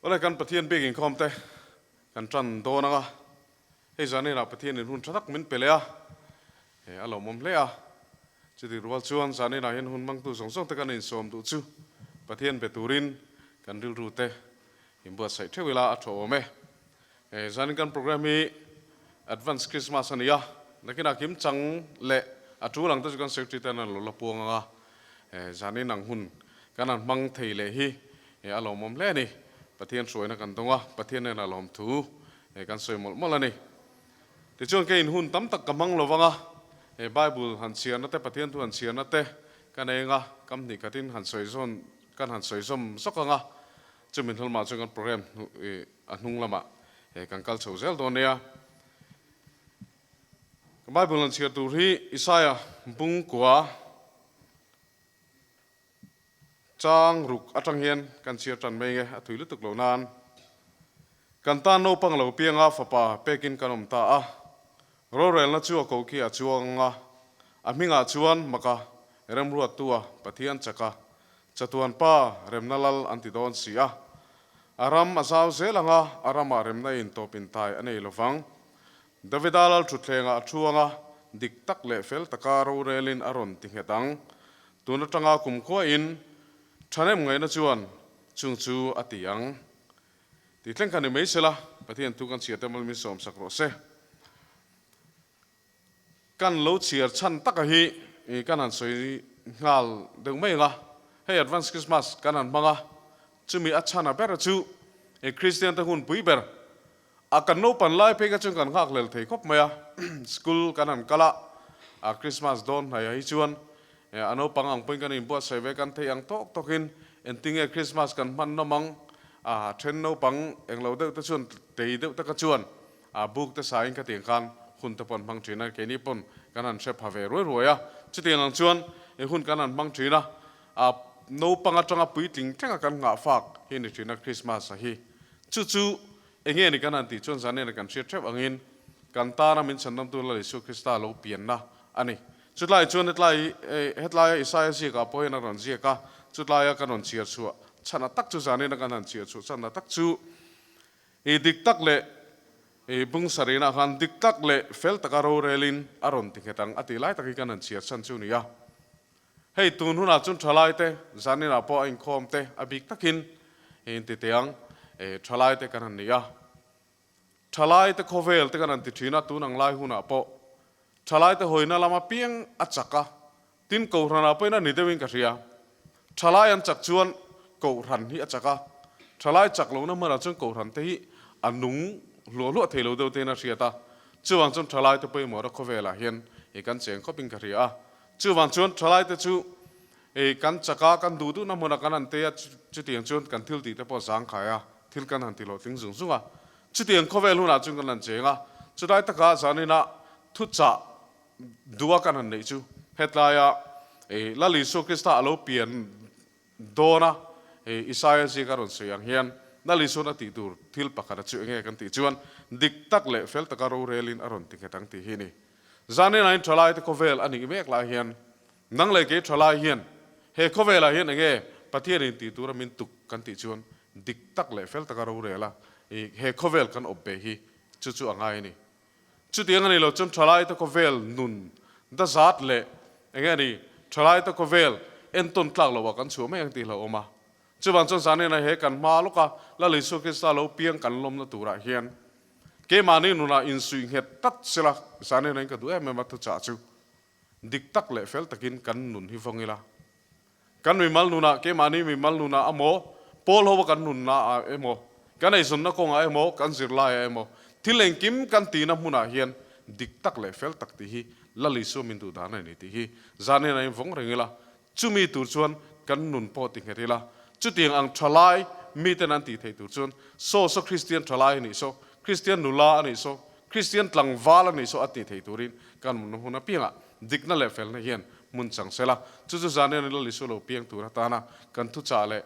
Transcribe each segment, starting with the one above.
Oleh kan pathian begin komte kan tran do na he zani na pathian in hun thatak min pelea he alo mom lea chiti rual chuan zani na hin hun mang tu song song te kan in som tu chu pathian beturin kan ril rute imbuat sai thewila atho me he zani kan program hi advance Christmas ania nakina kim chang le atu lang tu kan secretary tan lo la puanga he zani nang hun kanan mang thei le hi he alo mom le ni pathian soi na kan tonga pathian na lom thu e kan soi mol mol ani ti chuan ke in hun tam tak kamang lovanga e bible han sian na te pathian tu han sian na te kan enga kam ni katin han soi zon kan han soi som sokanga chumin holma chu kan program e anung lama e kan kal chho zel donia bible han sian tu ri isaiah bung kwa chang ruk atang hian kan sia tran mai nge athui lutuk lo nan kan ta no pang lo pianga fapa pekin kanom ta a rorel na chu ko ki a chuanga a minga chuan maka remruat tua pathian chaka chatuan pa remnalal antidon sia aram asaw zelanga arama remna in topin tai anei lovang davidalal thutlenga chuanga dik tak le fel takaro relin aron tinghetang tunatanga kumkho in Chanem ngai na chuan chung chu atiang ti tleng kan mai sela pathian tu kan chia tamal mi som sakro se kan lo chiar chan tak hi e kan an soi ngal deng mai nga hey advance Christmas kan an manga chumi achana ber chu e Christian ta hun pui ber a kan no pan lai pe ka chung kan ngak lel thei khop maya school kan an kala a Christmas don hai chuan ano pangang pun kan imbuat sebe kan te yang tok tokin entinge Christmas kan man nomang tren no pang eng lo de ta chuan te de ta ka chuan book ta sain ka ting kan hun ta pon bang thina ke ni pon kan an shep have roi roya chitiang ang chuan e hun kan an bang thina no panga tanga pui ting thenga kan nga fak hi ni thina Christmas hi chu chu enge ni kan an ti chuan zane kan share trap angin kan ta na min chandam tu la Jesu Krista lo pian na ani chutlai chuan hetlai Isaiah si ka poina ron si ka chutlai ka ron chia chu chana tak chu zani na kan chia chu chana tak chu e dik tak le e bung sarina han dik tak le fel takaro relin aron tikhetang ati lai taki kan chia chan chu ni ya hei tun huna chun thalai te zani na po in khom te abik takin in ti teang e thalai te kan ni ya thalai te khovel te kan ti thina tu nang lai huna po Thalai te hoina lama piang achaka tin ko rana poina ni dewin ka ria thalai an chak chuan ko ran hi achaka thalai chak lo na mara chuan ko ran te hi anung lo thelo de te na ria ta chuwang chuan thalai te poi mora khovela hian e kan cheng khoping ka ria chuwang chuan thalai te chu e kan chaka kan du na mona kan an te chu tiang chuan kan thil ti te po sang khaya thil kan han ti lo ting zung zunga chu tiang khovel huna chuan kan an chenga chu dai ta ka zani na thu cha dua kan han nei chu hetlaya e lali so Krista alo pian dona e Isaiah si karon siang hian lali so na ti tur thil pakara chu nge kan ti chuan dik tak le fel takaro relin aron ti ketang ti hini zane nain thalai te kovel ani mek la hian nang le ke thalai hian he kovela hian nge pathian in ti tur min tuk kan ti chuan dik tak le fel takaro rela e he kovel kan obbe hi chu chu angai ni chu tiang ani lo chon thalai te kovel nun da zat le engani thalai te kovel en ton tlak lo kan chu me ang ti lo oma chuwan chon zane na he kan ma loka la le so Krista lo piang kan lom na tura hian ke mani nuna in suing het tat sela zane na ka du em ma tu cha chu dik tak le fel takin kan nun hi vongila kan mi mal nuna ke mani mi mal nuna amo pol ho kan nun na emo kan ai sun na ko nga emo kan zir la emo thileng kim kan ti na huna hian dik tak le fel tak ti hi lali so min du dana ni ti hi zane na vong rengila chumi tur chuan kan nun po ti ngerila chu tiang ang thalai mi ten an ti thei tur chuan so Christian thalai ni so Christian nula ani so Christian tlangwal ani so ati thei turin kan mun huna pinga dik na le fel na hian mun chang sela chu zane na lali so lo piang tur ta na kan thu cha le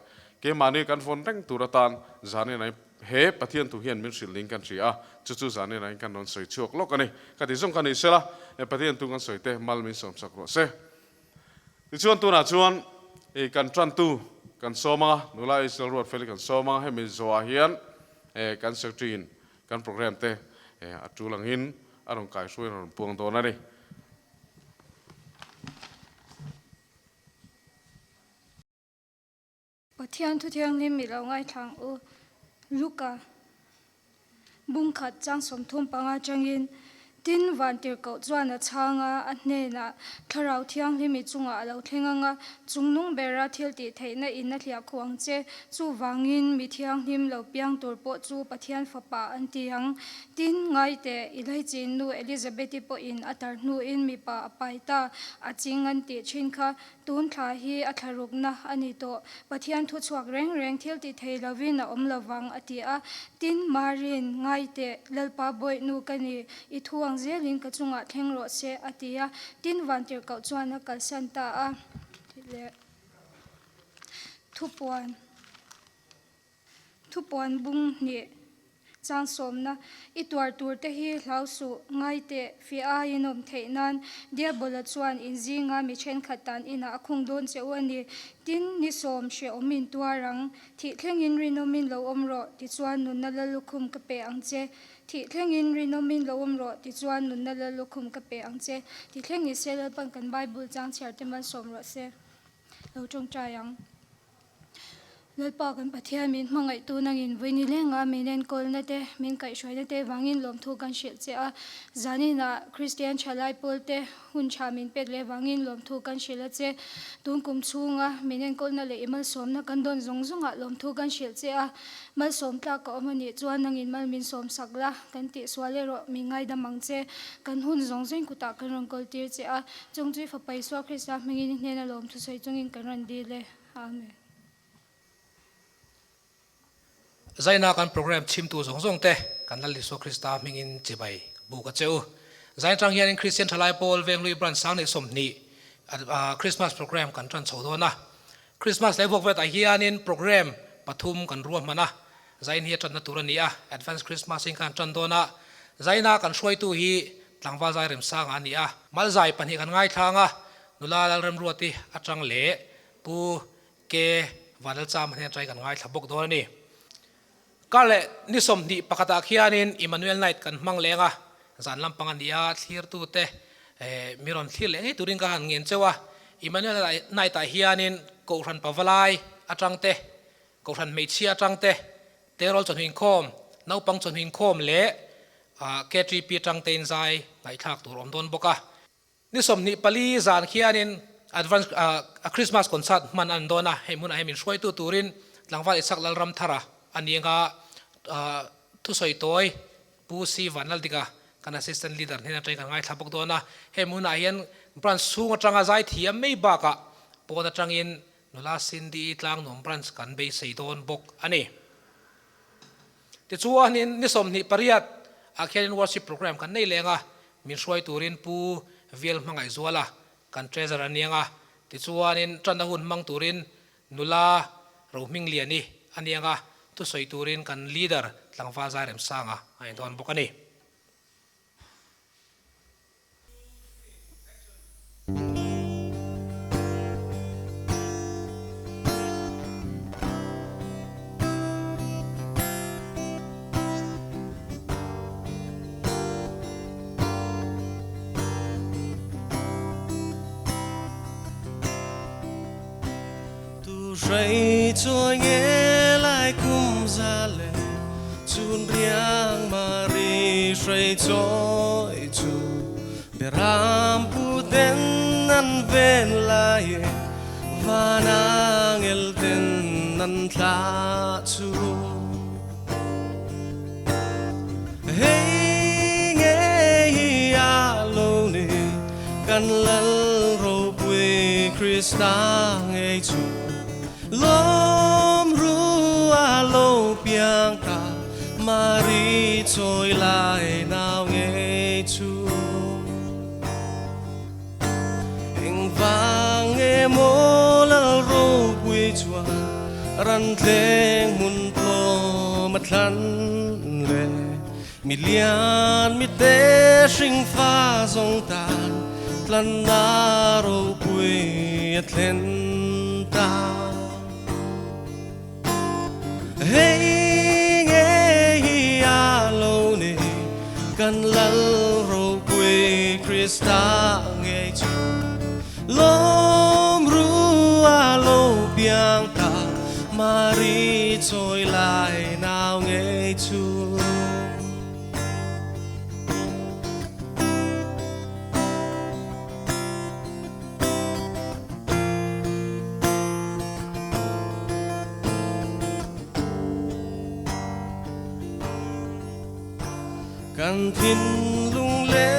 ke mani kan phone reng tur tan zane na he pathian tu hian min shilding kan ria chu zane na kan non soi chuak lok ani ka ti zong kan ni sela e pathian tu kan soi te mal min som sakro se ti chuan tu na chuan e kan tran tu kan soma nula is Lalruatfeli kan soma he mi zoa hian kan secretary kan program te atulang hin arong kai suin ron puang do na ni Pathian thu thiang lim mi lo ngai thang u luka bung khat chang som thum panga changin tin van tir ko chuan a changa a hne na tharau thiang lim mi chunga lo thlenganga chungnung bera thil ti theina in na thlia khuang che chu wangin mi thiang lim lo piang tur po chu pathian fapa an tiang tin ngai te ilai chin nu Elizabeth po in atar nu in mi pa apaita a chingan ti thin kha tun thla hi a tharuk na ani to pathian thu chuak reng reng thil ti thei lovin a om lawang ati a tin marin ngai te lalpa boy nu kani I thuang zelin ka chunga thlengro se atia tin van tir ko chuan kal santa a le thupuan bung ni chang somna itwar tur te hi hlausu ngai te fi a inom theinan dia bola chuan in zinga mi then khatan ina akhung don chewani tin ni som she omin tuarang thi thlengin rinomin lo omro ti chuan nun na lalukhum ka pe angche thi thlengin rinomin lo omro ti chuan nun na lalukhum ka pe angche ti thlengi selal pan kan bible chang chhar te man somro se lo tong chayang lalpa kan pathian min mangai tu nangin voini lenga minen kolna te min kai shoina te wangin lom thu kan shil che a zanina Christian chalai polte hun cha min pet le wangin lom thu kan shila che tun kum chunga minen kolna le imal somna kan don zonga lom thu kan shil che a mal som tla ko mani chuan nangin mal min som sakla kan ti swale ro mi ngai da mangche kan hun zongzeng kuta kan rong kol tir che a chungchui fa paiswa Krista mengin hena lom thu sei chungin kan ran di le amen Zaina kan program chim tu zong te kan lali so Krista mingin chibai bu ka cheu zain tang hian Christian thalai Paul Venghlui brand sang ne som ni Christmas program kan tran chodona Christmas level vet a hianin program pathum kan ruam mana zain hi tran na turania advance Christmas in kan tran dona zaina kan Hruaitu hi Tv.Zairemsanga ania malzai pan hi kan ngai thanga Nl.Lalremruati atang le pu ke Vanlalchama hen trai kan ngai thabok do ni kale ni som ni pakata khianin Emmanuel night kan mang lenga zan lampang ania thlir tu te miron thil le turin ka han ngin chewa Emmanuel night a hianin ko ran pawalai atang te ko ran meichia atang te terol chon hin khom nau pang chon hin khom le KTP tang ten zai ngai thak tur om don boka ni som ni pali zan khianin advance Christmas concert man an dona hemun hemin Hruaitu turin tlangwal isak lalram thara anianga tu soi toy pu si vanal dika kan assistant leader hena trai kan ngai thlapok dona hemuna hian branch sunga tanga zai thiam mei baka poda tangin nula sindi tlang nom branch kan be sei don bok ani ti chuan in ni som ni pariat akhian worship program kan nei lenga min Hruaitu rin pu vel mangai zuala kan treasure anianga ti chuan in tana hun mang turin nula roaming liani anianga tu soi turin kan leader Tv.Zairemsanga ai don bokani tu rei cho nghe lại kum ra lệ chun riang mari rei choi chu beram puten nan ven lai vanang el ten nan tla chu hey nghe ya lo ni kan lal ro pui Krista nghe chu lom ru a lo piang ta mari choi lai nào nghe chu eng vang nghe mo la ro pui chua ran tleng mun plo mat lan le mi lian mi te sing fa song tan tlan na ro pui atlen ta Kan thin lung le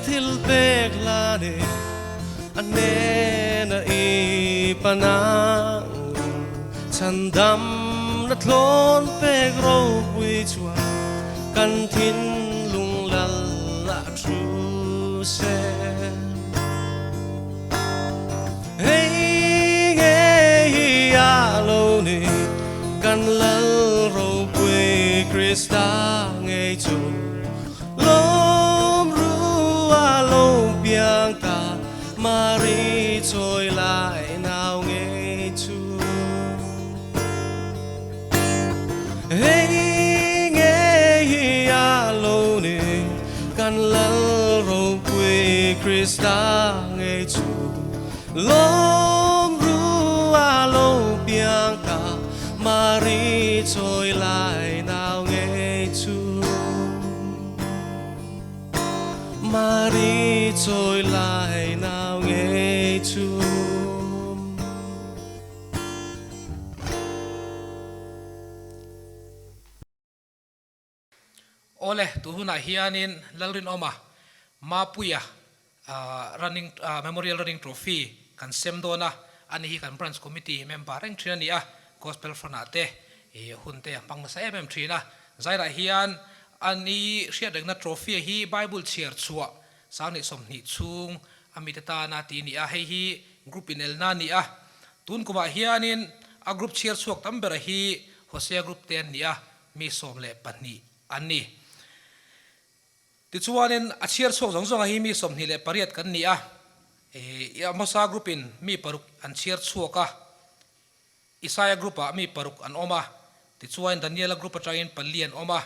thil pek la de ane na I panang chan dam na thlon pek ro pui chua kan thin lung lal la tru se hey hey ya lo ni kan lal ro pui Krista ngei chu ta mari trôi lại nào nghe chu hey nghe ya lo ni kan lal ro quê Krista nghe chu lom ru a lo piang ta mari trôi lại nào nghe chu mari trôi lại nào nghe Chúa. Ole tuhuna hianin lalrin oma Mapuia Memorial Running Trophy kan semdona anih kan branch committee member reng thina gospel fronate hunte pangmasa thina zaira hian ani hriatna trophy hi Bible cheer chua sangni somni chung amitata na ti ni a hi group in el na ni a tun kuma hianin a group cheer chuak tambera hi Hosea group 10 ni a mi somle pani ani ti chuanin a cheer chuak zonga hi mi somni le pariat kan ni a mosa group in mi paruk an cheer chuaka Isaiah group a mi paruk an oma ti chuan Daniela group atangin palian oma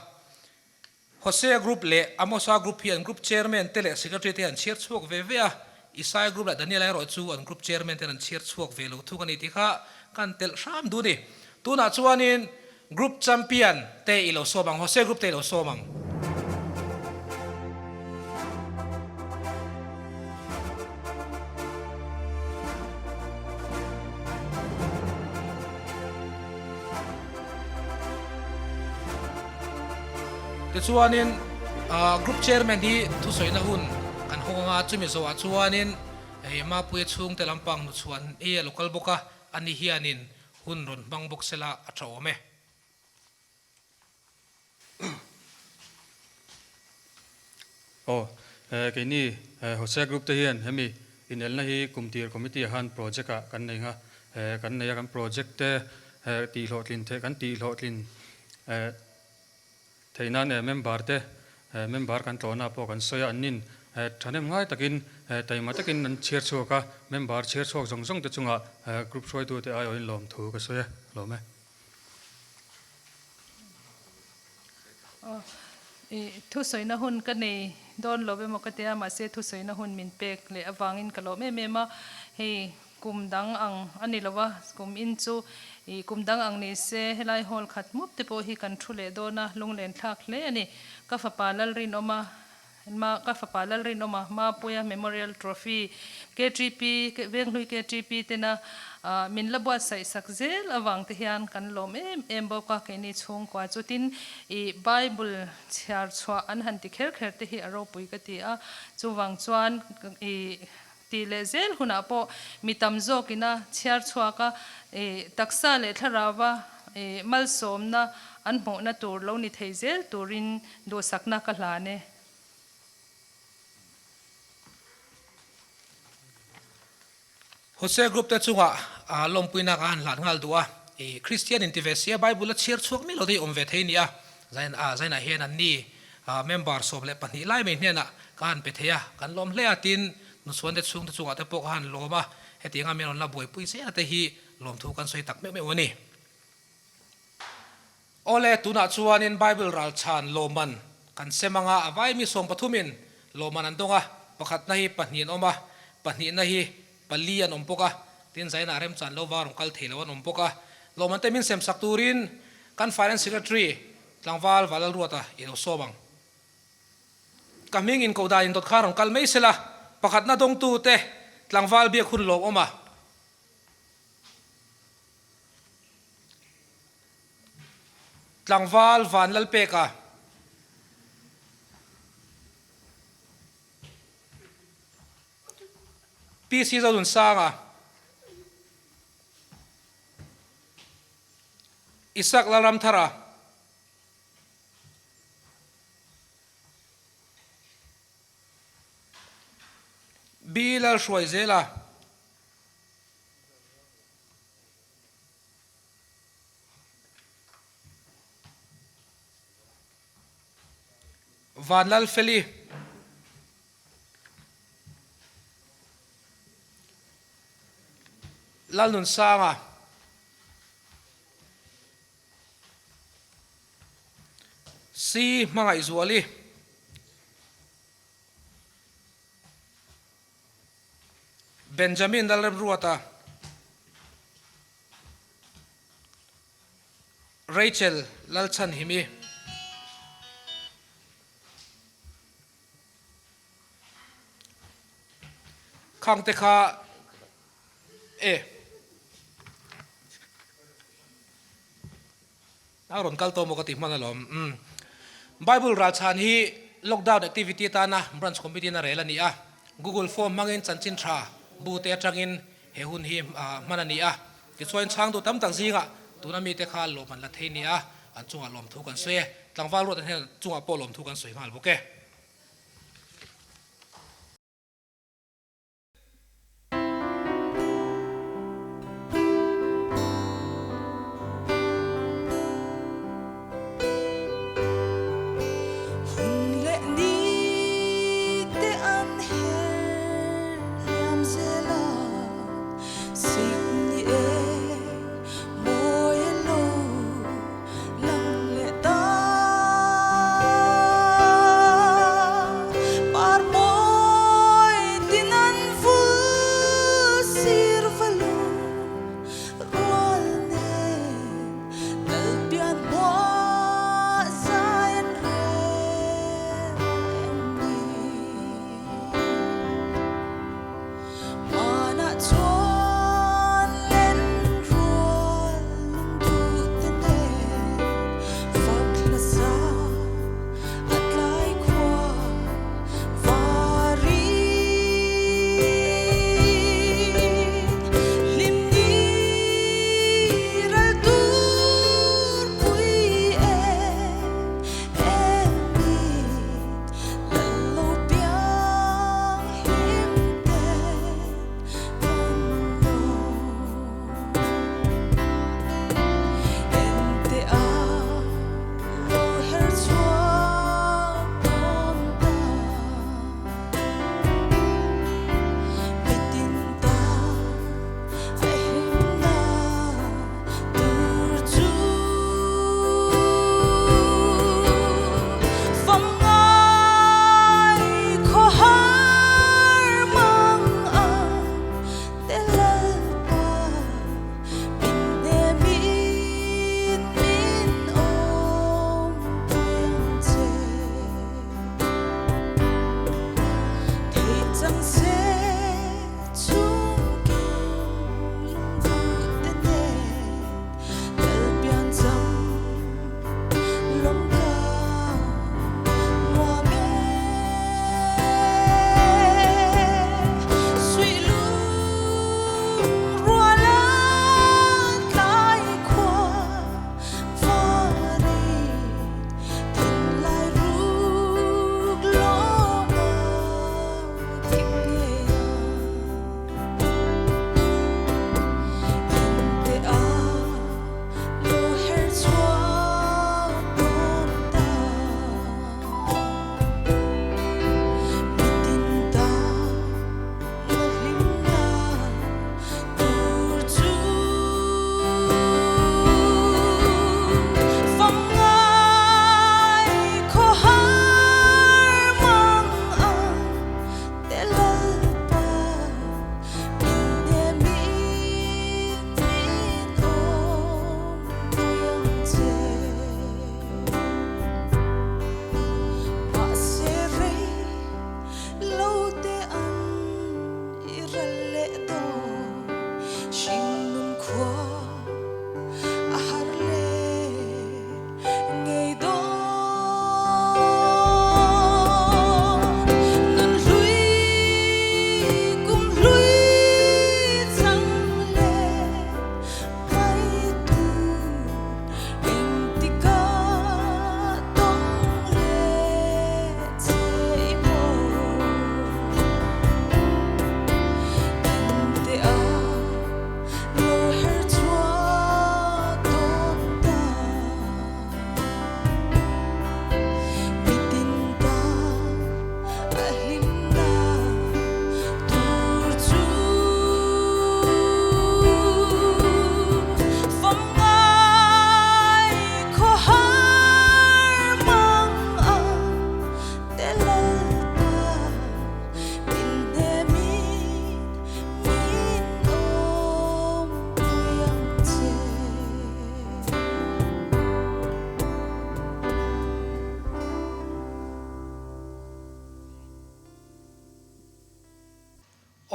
Hosea group le Amosa group hian group chairman tele secretary te an cheer chuak ve ve a Isaiah group la Nl.Lalremruati an group chairman te an cheer chuak ve lo thu kan ti kha kan tel ram du ni tuna chuanin group champion te ilo somang Hosea group te ilo somang chuanin group chairman hi thu soina hun kan honga chumi zo chuanin Mapuia chung te lampang nu chuan local boka ani hianin hun ron bang bok sela athawme cái này Hosea group te hian hemi inel na hi kumtir committee han project a kan nei nga kan nei kan project te ti hlotlin the kan ti hlotlin theinan member te member kan tlona po kan soya anin thanem ngai takin taima takin an chair choka member chair chok zong te chunga group Hruaitu te ai oin lom thu ka soya lome thu soina hun ka nei don lobe mo ka te ma se thu soina hun min pek le awangin ka lo me ma he kumdang ang ani lawa kum in chu kumdang ang ni se helai hol khat mup te po hi kan thule dona lunglen thak le ani ka fa palal rin oma Mapuia Memorial Trophy KTP Venghlui KTP tena min labwa sai sakzel awang te hian kan lom em bo ka ke ni chung kwa chutin Bible chhar chwa an han ti kher te hi aro pui ka ti a chuwang chuan ti le zel huna po mitam zo kina chhar chwa ka taksa le tharawa mal somna an mo na tur lo ni theizel turin do sakna ka hlane Hosea group te chunga lompuina kan hlan ngal duwa Christian intihsiakna Bible cheer chuak mi lo dei om ve theinia zaina hian an ni member sob le pani lai me hna kan pe theya kan lom hle atin nu chuan te chung te chunga te pok han loma hetinga me on la boi pui se ate hi lom thu kan soi tak me woni ole tuna chuanin Bible ralchhan lawmman kan semanga avai mi som pathumin lawmman andonga pakhat na hi pahnin oma pahni na hi palian ompoka tin Tv.Zairemsanga lo warum kal thelo ompoka lawmman te min sem sakturin kan finance secretary tlangwal Vanlalruata ino sobang kaming in koda in dot kharong kalmei sela pakhat na dong tu te tlangwal bia khun lok oma tlangwal Vanlalpeka Tv.Zairemsanga Isak Lalramthara Bilal Hruaitu Vanlalchfeli Lalnunsanga si mga izuali Benjamin Nl.Lalremruati Rachel Lalchhan himi khang te kha ron kal to mo kati manalom Bible ralchhan hi lockdown activity ta na branch committee na rela ni a Google form mangin chanchin tha bu te atangin he hun hi manani a ti choin chang tu tam tak zinga tuna mi te kha lawmman la thei ni a an chunga lom thu kan soe tlangwal ro ten chunga po lom thu kan soi ngal boke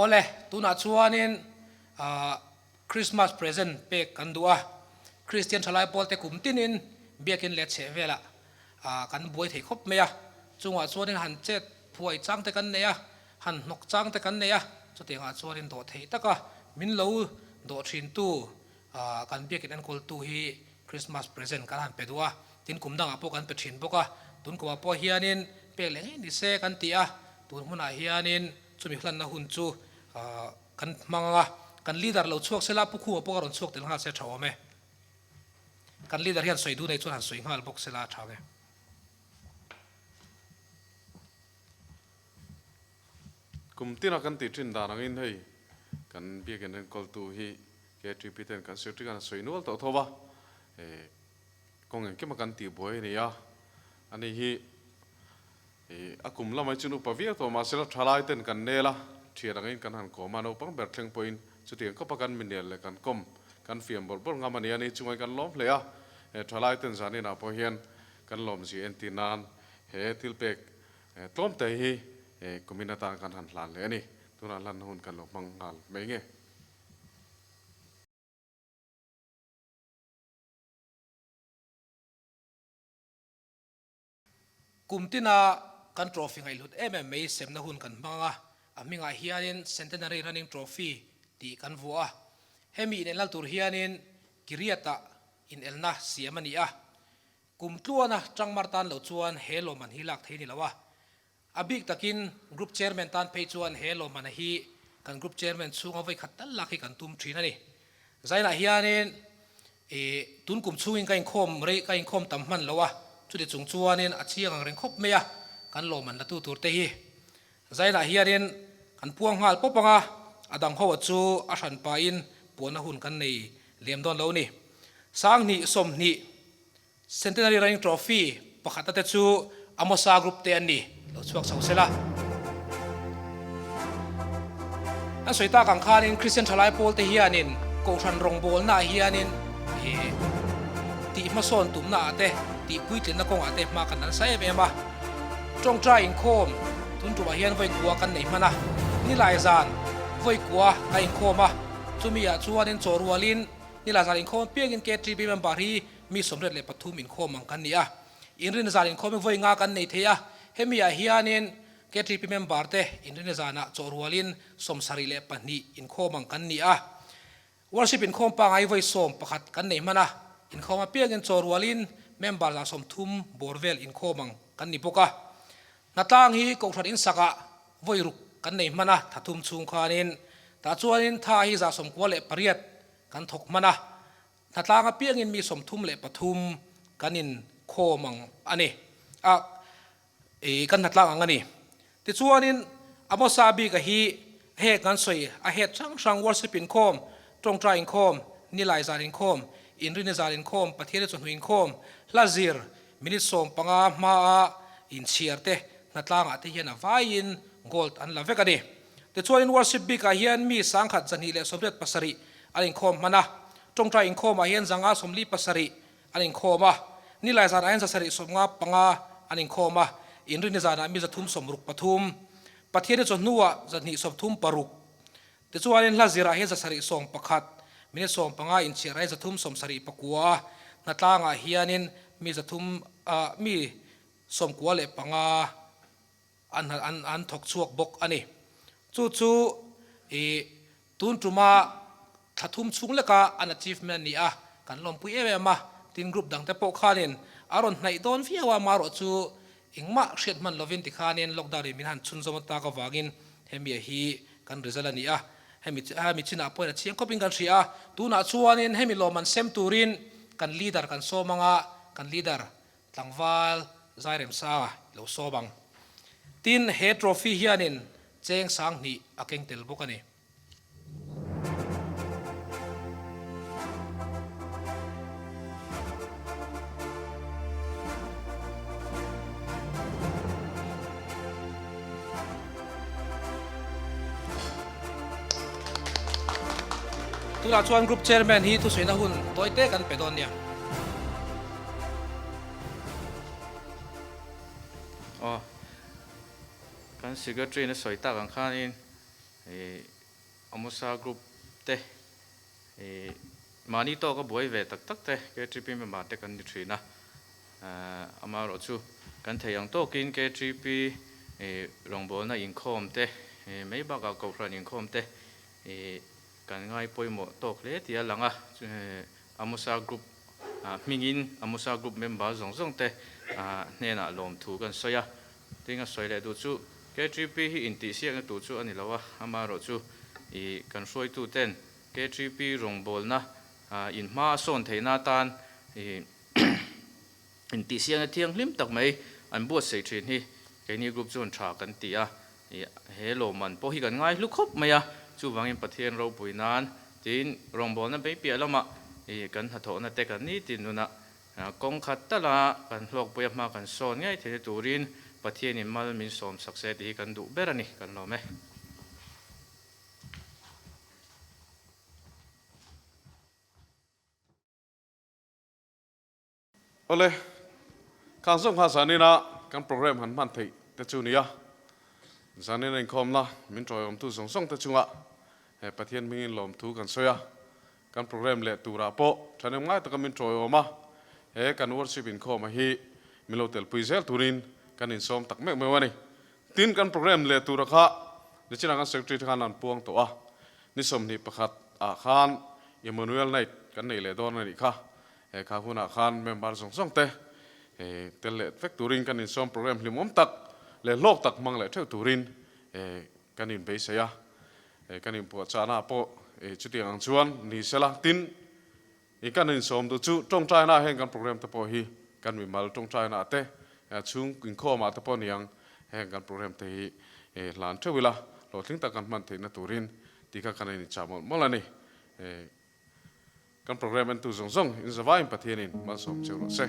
ole tuna chuanin Christmas present pek kan dua Christian thalai pol te kumtin in biakin le che vela kan buai thei khop meya chunga chuanin han chet phuai chang te kan neya han nok chang te kan neya chutenga chuanin do thei taka min lo do thin tu kan biakin an kol tu hi Christmas present kan han pedua tin kumdang apo kan pe thin boka tun ko apo hianin pe le ni se kan tia tun huna hianin chumi hlan na hun chu kan manga kan leader lo chuak sela pukhu apo ron chuak tel nga se thawame kan leader hian soi du nei chuan han soi ngal bok sela thawe Kumtin akan ti thin da nangin hei kan biakin an kol tu hi KTP ten kan secretary kan soi nual to thoba kong en kema kan ti boy ni ya ani hi akum lamai chunu pavia to ma sela thalai ten kan nela thiarangin kan han ko mano pang ber thleng point chutiang ko pakan minel le kan kom kan fiam bol bol ngamani ani chungai kan lom hlea thalai ten zani na po hian kan lom si entinan he tilpek tom te hi kuminata kan han hlan le ani tuna lan hun kan lo mangal menge kumtina kan trophy ngai lut MMA semna hun kan manga aminga hianin Centenary Running Trophy ti kan vua hemi in elal tur hianin kiriata in elna siamania kumtluana changmartan lo chuan helo man hilak theini lawa abik takin group chairman tan pei chuan helo man hi kan group chairman chunga vai khatal lakhi kan tum thina ni zaina hianin tun kum chungin kain khom rei kain khom tam man lawa chudi chung chuanin achiang ang reng khop meya kan lawmman la tu tur te hi zaina hianin kan puang ngal popanga adang ho chu a hran pa in puana hun kan nei lem don lo ni sang ni som ni Centenary Running Trophy pakhata te chu amosa group te ani lo chuak sau sela an soita kang khanin Christian thalai pol te hianin ko than rong bol na hianin ti ma son tum na ate ti puitlin na kong ate ma kan an sai be ma trong tra in khom tun tu ba hian voi kwa kan nei mana ni lai zan voi kwa ka in khoma chumia chuanin chorualin ni la zan in khom piang in KTP member hi mi somret le pathum in khom ang kan nia inrin zan in khom voi nga kan nei theya hemia hianin KTP member te inrin zana chorualin somsari le pani in khom ang kan nia worship in khom pa ngai voi som pakhat kan nei mana in khoma piang in chorualin member la som thum borvel in khomang kan ni poka natang hi ko thadin saka voiruk kan nei mana thatum chung khanin ta chuanin tha hi za som kwale pariat kan thok mana natanga piangin mi som thum le pathum kanin khomang ani kan natlang angani ti chuanin amosabi ka hi he kan soi a he chang worship in khom tong tra in khom ni lai za in khom inrin zarin khom pathian chon huin khom lazir minit som panga ma in chiarte natlanga te hian avain gold an la vekani te chuan in worship bika hian mi sangkhat chani le somret pasari anin khom mana tongtra in khom a hian zanga somli pasari anin khoma ni lai zan ain sari somnga panga anin khoma inrin zana mi zathum somruk pathum pathian chon nuwa zani somthum paruk te chuan in lazira hian sari som pakhat minit som panga in chirai zathum som sari pakua natlanga hianin mi zathum mi som kwale panga an thok chuak bok ani chu tun tuma thathum chung leka an achievement ni kan lom pui ema tin group dang te po khanin aron hnai don fiawa maro chu ingma hriat man lovin ti khanin lockdown min han chun zomata ka wangin hemia hi kan result ani hemi china point chiang koping kan ria tuna chuanin hemi lawmman sem turin kan leader kan somanga kan leader Tv.Zairemsanga lo sobang tin he trophy hianin cheng sang ni akeng tel bokani tuna chuan group chairman hi thu soina hun toite kan pedon nia kan secretary na soita kan khanin amusa group te mani to ka buai ve tak tak te KTP member te kan ni thina amaro chu kan theyang to kin KTP rongbol na inkhom te mei baka ko fran inkhom te kan ngai poimo tok le tia langa amusa group mingin amusa group member zong te nena lom thu kan soya tinga soile du chu KTP hi intihsiakna tu chu ani lawa amaro chu kan Hruaitu ten KTP rongbol na in ma son theina tan intihsiakna thiang hlim tak mai an buat sei thin hi keini group chon tha kan tia he lawmman po hi kan ngai lukhop maya chu wangin pathian ro puinan tin rongbol na be pia lama kan hatho na te kan ni tin nuna kong khat tala kan hlok puya ma kan son ngai the turin pathian in mal min som sakse ti kan du berani kan lo me ole kan song kha sanina kan program han man thei te chu nia sanina in khom la min troi om tu song te chunga he pathian mingin lom thu kan soya kan program le tura po thanem ngai ta kan min troi oma he kan worship in khom hi milotel puizel turin kan in som tak mek mewani tin kan program le tura kha ni china kan secretary khan an puang to a ni som ni pakhat a khan Emmanuel night kan nei le don ni kha he kha huna khan member song te tel le fek turin kan in som program hlimom tak le lok tak mang le theu turin kan in be se ya kan in po chana po chuti ang chuan ni sela tin kan in som du chu tong trai na hen kan program te po hi kan mi mal tong trai na te chung in kho ma te po niang hen kan program te hi lan thewila lo thing ta kan man the na turin ti ka kan in chamol molani kan program en tu zong in zawai pathianin mal som cheu lo se